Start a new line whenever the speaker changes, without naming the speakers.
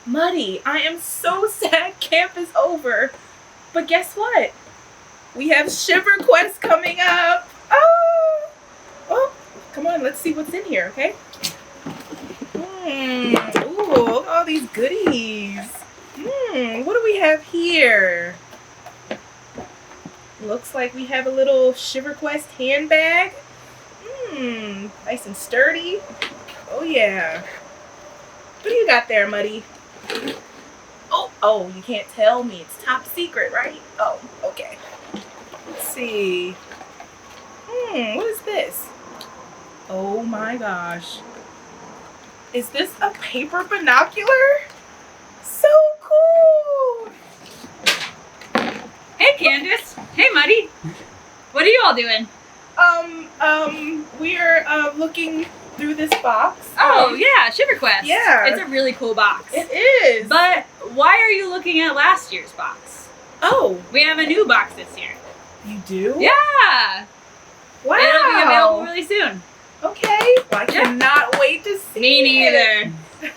Muddy, I am so sad camp is over. But guess what? We have ShiverQuest coming up. Oh, come on, let's see what's in here, okay? Ooh, look at all these goodies. What do we have here? Looks like we have a little ShiverQuest handbag. Nice and sturdy. Oh yeah. What do you got there, Muddy? Oh, you can't tell me. It's top secret, right? Oh, okay. Let's see. What is this? Oh my gosh. Is this a paper binocular? So cool!
Hey, Candice. Hey, Muddy. What are you all doing?
We're looking through this box.
Oh, yeah, ShiverQuest.
Yeah.
It's a really cool box.
It is.
But why are you looking at last year's box?
Oh.
We have a new box this year.
You do?
Yeah.
Wow.
It'll be available really soon.
Okay. Well, I cannot wait to see
Me neither.
it.